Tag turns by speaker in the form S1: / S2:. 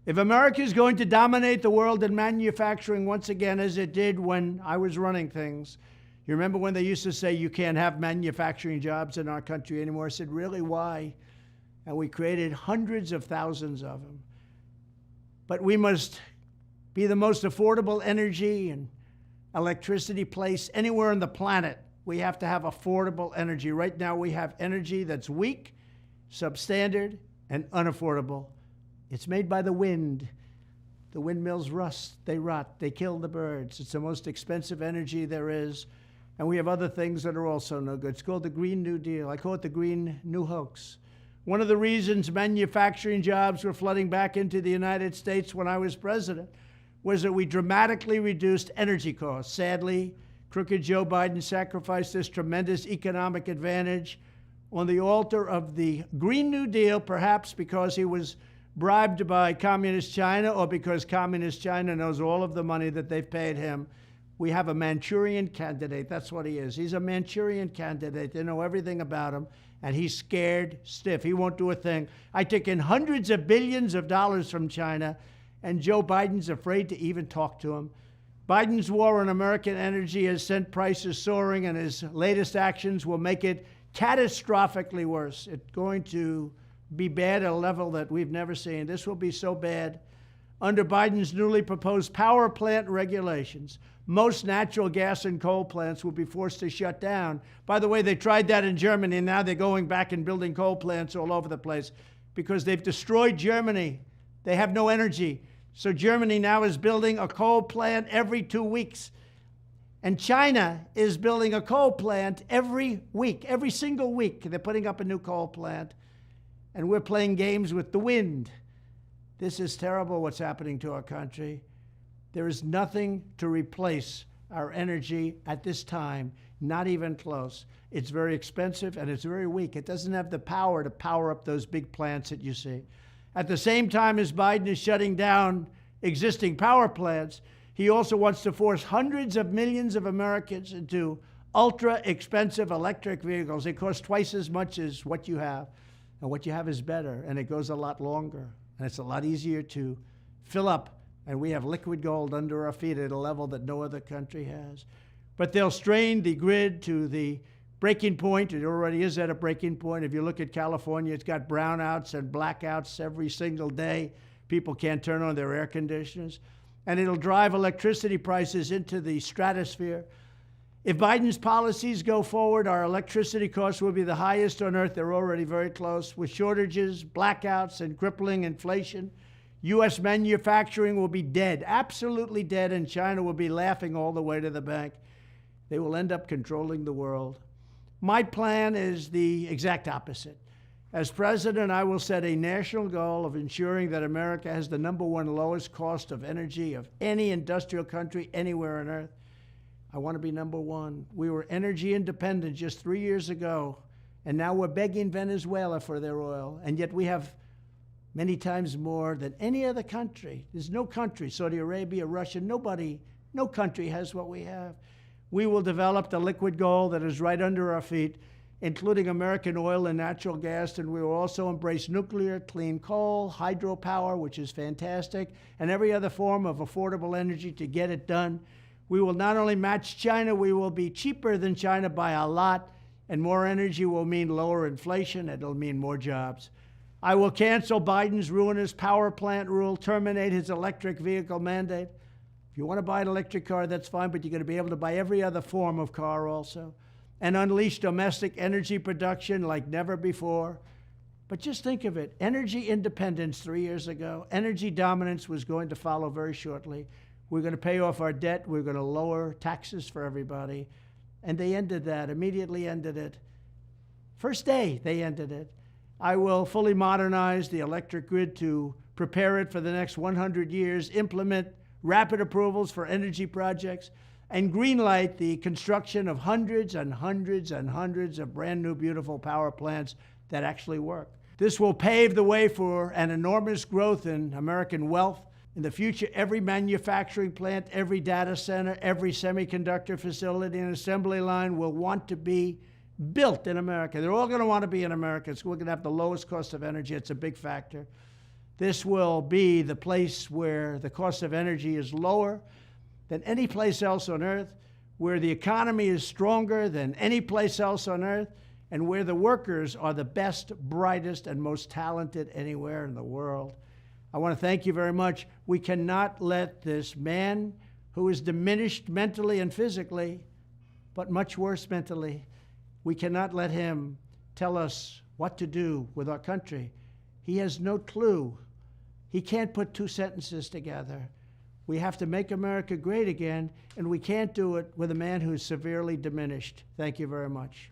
S1: If America is going to dominate the world in manufacturing once again, as it did when I was running things, you remember when they used to say you can't have manufacturing jobs in our country anymore? I said, really, why? And we created hundreds of thousands of them. But we must be the most affordable energy and electricity place anywhere on the planet. We have to have affordable energy. Right now we have energy that's weak, substandard, and unaffordable. It's made by the wind. The windmills rust, they rot, they kill the birds. It's the most expensive energy there is. And we have other things that are also no good. It's called the Green New Deal. I call it the Green New Hoax. One of the reasons manufacturing jobs were flooding back into the United States when I was president was that we dramatically reduced energy costs. Sadly, crooked Joe Biden sacrificed this tremendous economic advantage on the altar of the Green New Deal, perhaps because he was bribed by Communist China or because Communist China knows all of the money that they've paid him. We have a Manchurian candidate. That's what he is. He's a Manchurian candidate. They know everything about him, and he's scared stiff. He won't do a thing. I take in hundreds of billions of dollars from China, and Joe Biden's afraid to even talk to him. Biden's war on American energy has sent prices soaring, and his latest actions will make it catastrophically worse. It's going to be bad at a level that we've never seen. This will be so bad. Under Biden's newly proposed power plant regulations, most natural gas and coal plants will be forced to shut down. By the way, they tried that in Germany, and now they're going back and building coal plants all over the place because they've destroyed Germany. They have no energy. So Germany now is building a coal plant every 2 weeks. And China is building a coal plant every week, every single week. They're putting up a new coal plant. And we're playing games with the wind. This is terrible what's happening to our country. There is nothing to replace our energy at this time, not even close. It's very expensive and it's very weak. It doesn't have the power to power up those big plants that you see. At the same time as Biden is shutting down existing power plants, he also wants to force hundreds of millions of Americans into ultra expensive electric vehicles. They cost twice as much as what you have. And what you have is better, and it goes a lot longer, and it's a lot easier to fill up. And we have liquid gold under our feet at a level that no other country has. But they'll strain the grid to the breaking point. It already is at a breaking point. If you look at California, it's got brownouts and blackouts every single day. People can't turn on their air conditioners. And it'll drive electricity prices into the stratosphere. If Biden's policies go forward, our electricity costs will be the highest on earth. They're already very close. With shortages, blackouts, and crippling inflation, U.S. manufacturing will be dead, absolutely dead, and China will be laughing all the way to the bank. They will end up controlling the world. My plan is the exact opposite. As president, I will set a national goal of ensuring that America has the #1 lowest cost of energy of any industrial country anywhere on earth. I want to be #1. We were energy independent just 3 years ago, and now we're begging Venezuela for their oil, and yet we have many times more than any other country. There's no country, Saudi Arabia, Russia, nobody, no country has what we have. We will develop the liquid gold that is right under our feet, including American oil and natural gas, and we will also embrace nuclear, clean coal, hydropower, which is fantastic, and every other form of affordable energy to get it done. We will not only match China, we will be cheaper than China by a lot, and more energy will mean lower inflation, and it'll mean more jobs. I will cancel Biden's ruinous power plant rule, terminate his electric vehicle mandate. If you want to buy an electric car, that's fine, but you're going to be able to buy every other form of car also, and unleash domestic energy production like never before. But just think of it, energy independence 3 years ago, energy dominance was going to follow very shortly. We're going to pay off our debt. We're going to lower taxes for everybody. And they ended that, immediately ended it. First day, they ended it. I will fully modernize the electric grid to prepare it for the next 100 years, implement rapid approvals for energy projects, and greenlight the construction of hundreds and hundreds and hundreds of brand new, beautiful power plants that actually work. This will pave the way for an enormous growth in American wealth. In the future, every manufacturing plant, every data center, every semiconductor facility and assembly line will want to be built in America. They're all going to want to be in America. So we're going to have the lowest cost of energy. It's a big factor. This will be the place where the cost of energy is lower than any place else on earth, where the economy is stronger than any place else on earth, and where the workers are the best, brightest, and most talented anywhere in the world. I want to thank you very much. We cannot let this man who is diminished mentally and physically, but much worse mentally, we cannot let him tell us what to do with our country. He has no clue. He can't put two sentences together. We have to make America great again, and we can't do it with a man who's severely diminished. Thank you very much.